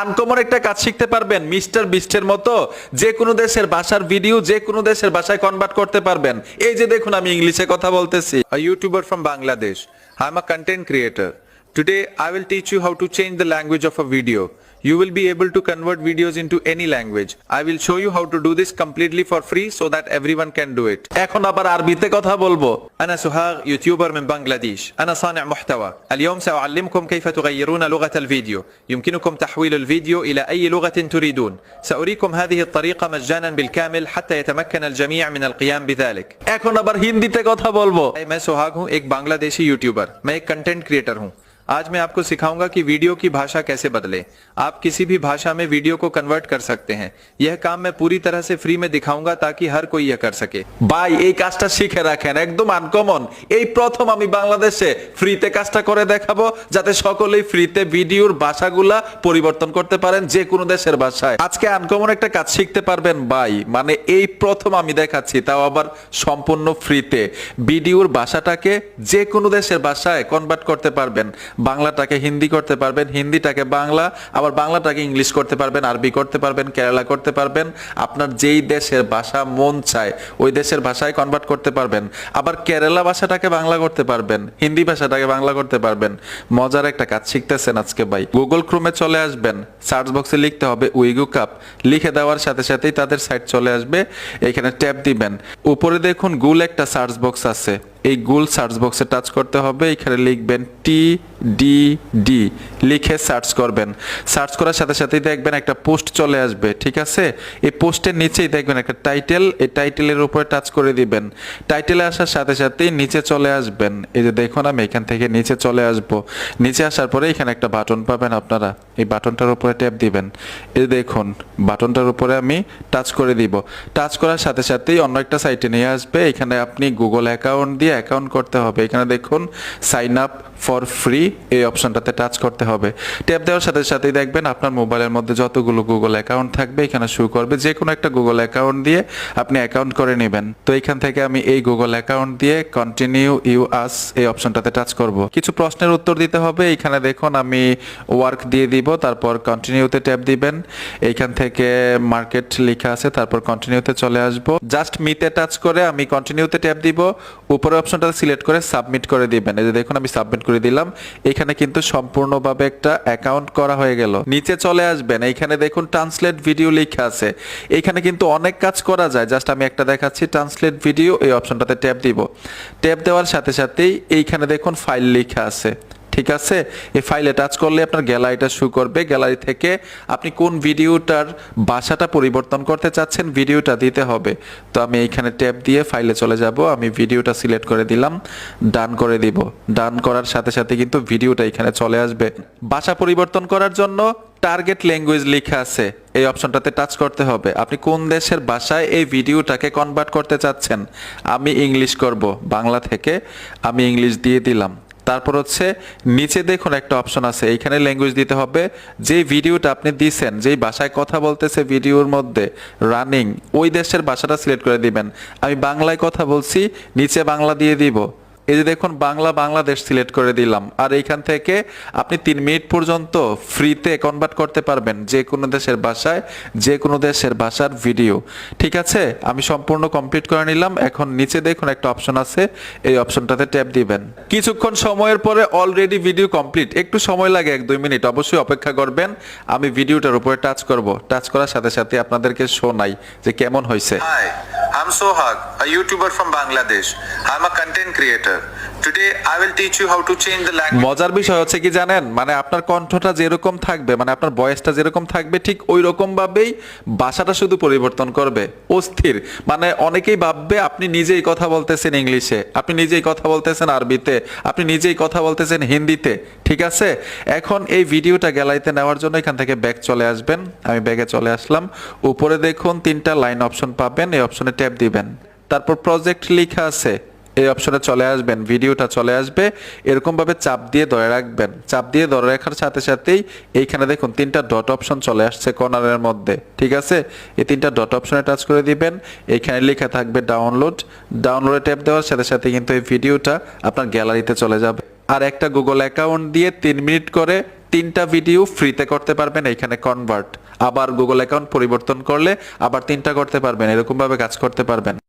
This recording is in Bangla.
আনকমন একটা কাজ শিখতে পারবেন মিস্টার বিস্টের মতো। যে কোনো দেশের ভাষার ভিডিও যে কোনো দেশের ভাষায় কনভার্ট করতে পারবেন। এই যে দেখুন আমি ইংলিশে কথা বলতেছি। A YouTuber from Bangladesh. I'm a content creator. Today I will teach you how to change the language of a video. You will be able to convert videos into any language. I will show you how to do this completely for free so that everyone can do it. এখন আবার আরবিতে কথা বলবো। أنا سهاغ يوتيوبر من بنغلاديش. أنا صانع محتوى. اليوم سأعلمكم كيف تغيرون لغة الفيديو. يمكنكم تحويل الفيديو إلى أي لغة تريدون. سأريكم هذه الطريقة مجانا بالكامل حتى يتمكن الجميع من القيام بذلك. এখন আবার হিন্দিতে কথা বলবো। मैं सुहाग हूँ, एक बांग्लादेशी यूट्यूबर। मैं एक कंटेंट क्रिएटर हूँ। आज मैं आपको सिखाऊंगा कि वीडियो की भाषा कैसे बदले। आप किसी भी भाषा में वीडियो को कन्वर्ट कर सकते हैं। यह काम मैं पूरी तरह से फ्री में दिखाऊंगा ताकि हर कोई यह कर सके। ভাই এই কাজটা শিখে রাখেন, একদম আনকমন। এই প্রথম আমি বাংলাদেশে ফ্রিতে কাজটা করে দেখাবো যাতে সকলেই ফ্রিতে ভিডিওর ভাষাগুলা পরিবর্তন করতে পারেন যে কোনো দেশের ভাষায়। আজকে আনকমন একটা কাজ শিখতে পারবেন ভাই, মানে এই প্রথম আমি দেখাচ্ছি, তাও আবার সম্পূর্ণ ফ্রিতে। ভিডিওর ভাষাটাকে যে কোনো দেশের ভাষায় কনভার্ট করতে পারবেন। বাংলাটাকে হিন্দি করতে পারবেন, হিন্দিটাকে বাংলা, আবার বাংলাটাকে ইংলিশ করতে পারবেন, আরবি করতে পারবেন, কেরালা করতে পারবেন। আপনার যেই দেশের ভাষা মন চায় ওই দেশের ভাষায় কনভার্ট করতে পারবেন। আবার কেরালা ভাষাটাকে বাংলা করতে পারবেন, হিন্দি ভাষাটাকে বাংলা করতে পারবেন। মজার একটা কাজ শিখতেছেন আজকে ভাই। গুগল ক্রোমে চলে আসবেন, সার্চ বক্সে লিখতে হবে উইগু কাপ। লিখে দেওয়ার সাথে সাথেই তাদের সাইট চলে আসবে। এখানে ট্যাপ দিবেন, উপরে দেখুন গুল একটা সার্চ বক্স আছে। এই গুল সার্চ বক্সে টাচ করতে হবে। এখানে লিখবেন TDD, লিখে সার্চ করবেন। সার্চ করার সাথে সাথেই দেখবেন একটা পোস্ট চলে আসবে, ঠিক আছে? এই পোস্টের নিচেই দেখবেন একটা টাইটেল, এই টাইটেলের উপরে টাচ করে দিবেন। টাইটেলে আসার সাথে সাথেই নিচে চলে আসবেন। এই যে দেখুন আমি এখান থেকে নিচে চলে আসব। নিচে আসার পরে এখানে একটা বাটন পাবেন আপনারা, এই বাটনটার উপরে ট্যাপ দিবেন। এই দেখুন বাটনটার উপরে আমি টাচ করে দিব। টাচ করার সাথে সাথেই অন্য একটা সাইটে নিয়ে আসবে। এখানে আপনি গুগল অ্যাকাউন্ট দিয়ে অ্যাকাউন্ট করতে হবে। এখানে দেখুন সাইন আপ ফর ফ্রি, এই অপশনটাতে টাচ করতে হবে। ট্যাপ দেওয়ার সাথে সাথেই দেখবেন আপনার মোবাইলের মধ্যে যতগুলো গুগল অ্যাকাউন্ট থাকবে এখানে শো করবে। যে কোনো একটা গুগল অ্যাকাউন্ট দিয়ে আপনি অ্যাকাউন্ট করে নেবেন। তো এখান থেকে আমি এই গুগল অ্যাকাউন্ট দিয়ে কন্টিনিউ ইউ আস এই অপশনটাতে টাচ করব। কিছু প্রশ্নের উত্তর দিতে হবে। এখানে দেখুন আমি ওয়ার্ক দিয়ে দিব, তারপর কন্টিনিউতে ট্যাপ দিবেন। এইখান থেকে মার্কেট লেখা আছে, তারপর কন্টিনিউতে চলে আসব। জাস্ট মিতে টাচ করে আমি কন্টিনিউতে ট্যাপ দিব। উপরে অপশনটা সিলেক্ট করে সাবমিট করে দিবেন। এই যে দেখুন আমি সাবমিট করে দিলাম। এখানে কিন্তু সম্পূর্ণভাবে একটা অ্যাকাউন্ট করা হয়ে গেল। নিচে চলে আসবেন, এইখানে দেখুন ট্রান্সলেট ভিডিও লেখা আছে। এখানে কিন্তু অনেক কাজ করা যায়, জাস্ট আমি একটা দেখাচ্ছি। ট্রান্সলেট ভিডিও এই অপশনটাতে ট্যাপ দিব। ট্যাপ দেওয়ার সাথে সাথেই এইখানে দেখুন ফাইল লেখা আছে, ঠিক আছে? এই ফাইলে টাচ করলে আপনার গ্যালারিটা শো করবে। গ্যালারি থেকে আপনি কোন ভিডিওটার ভাষাটা পরিবর্তন করতে চাচ্ছেন ভিডিওটা দিতে হবে। তো আমি এইখানে ট্যাপ দিয়ে ফাইলে চলে যাব। আমি ভিডিওটা সিলেক্ট করে দিলাম, ডান করে দিব। ডান করার সাথে সাথে কিন্তু ভিডিওটা এখানে চলে আসবে। ভাষা পরিবর্তন করার জন্য টার্গেট ল্যাঙ্গুয়েজ লেখা আছে, এই অপশনটাতে টাচ করতে হবে। আপনি কোন দেশের ভাষায় এই ভিডিওটাকে কনভার্ট করতে চাচ্ছেন। আমি ইংলিশ করব, বাংলা থেকে আমি ইংলিশ দিয়ে দিলাম। তারপর হচ্ছে নিচে দেখুন একটা অপশন আছে, এইখানে ল্যাঙ্গুয়েজ দিতে হবে। যে ভিডিওটা আপনি দিয়েছেন, যেই ভাষায় কথা বলতেছে ভিডিওর মধ্যে রানিং, ওই দেশের ভাষাটা সিলেক্ট করে দিবেন। আমি বাংলায় কথা বলছি, নিচে বাংলা দিয়ে দিব। এই যে দেখুন বাংলা বাংলাদেশ সিলেক্ট করে দিলাম। আর এইখান থেকে আপনি 3 মিনিট পর্যন্ত ফ্রিতে কনভার্ট করতে পারবেন যে কোনো দেশের ভাষায়, যে কোনো দেশের ভাষার ভিডিও, ঠিক আছে? আমি সম্পূর্ণ কমপ্লিট করে নিলাম। এখন নিচে দেখুন একটা অপশন আছে, এই অপশনটাতে ট্যাপ দিবেন। কিছুক্ষণ সময়ের পরে অলরেডি ভিডিও কমপ্লিট। একটু সময় লাগে 1-2 মিনিট, অবশ্যই অপেক্ষা করবেন। আমি ভিডিওটার উপরে টাচ করব। টাচ করার সাথে সাথে আপনাদেরকে শোনাই যে কেমন হয়েছে। Hi, I'm Sohag, a YouTuber from Bangladesh. I'm a content creator. Today I will teach you how to change the language. মজার বিষয় হচ্ছে কি জানেন, মানে আপনার কণ্ঠটা যেরকম থাকবে, মানে আপনার ভয়েসটা যেরকম থাকবে ঠিক ওই রকম ভাবেই ভাষাটা শুধু পরিবর্তন করবে। অস্থির, মানে অনেকেই ভাববে আপনি নিজেই কথা বলতেছেন ইংলিশে, আপনি নিজেই কথা বলতেছেন আরবিতে, আপনি নিজেই কথা বলতেছেন হিন্দিতে, ঠিক আছে? এখন এই ভিডিওটা গ্যালারিতে নেওয়ার জন্য এখান থেকে ব্যাক চলে আসবেন। আমি ব্যাকে চলে আসলাম। উপরে দেখুন 3টা লাইন অপশন পাবেন, এই অপশনে ট্যাপ দিবেন। তারপর প্রজেক্ট লেখা আছে, এই অপশনে চলে আসবেন। ভিডিওটা চলে আসবে, এরকম ভাবে চাপ দিয়ে ধরে রাখবেন। চাপ দিয়ে ধরে রাখার সাথে সাথেই এইখানে দেখুন 3টা ডট অপশন চলে আসছে কর্নারের মধ্যে, ঠিক আছে? এই 3টা ডট অপশনে টাচ করে দিবেন। এইখানে লেখা থাকবে ডাউনলোড। ডাউনলোডে ট্যাপ দেওয়ার সাথে সাথে কিন্তু এই ভিডিওটা আপনার গ্যালারিতে চলে যাবে। আর একটা গুগল অ্যাকাউন্ট দিয়ে 3 মিনিট করে 3টা ভিডিও ফ্রিতে করতে পারবেন এইখানে কনভার্ট, আবার গুগল অ্যাকাউন্ট পরিবর্তন করলে আবার 3টা করতে পারবেন, এরকম ভাবে কাজ করতে পারবেন।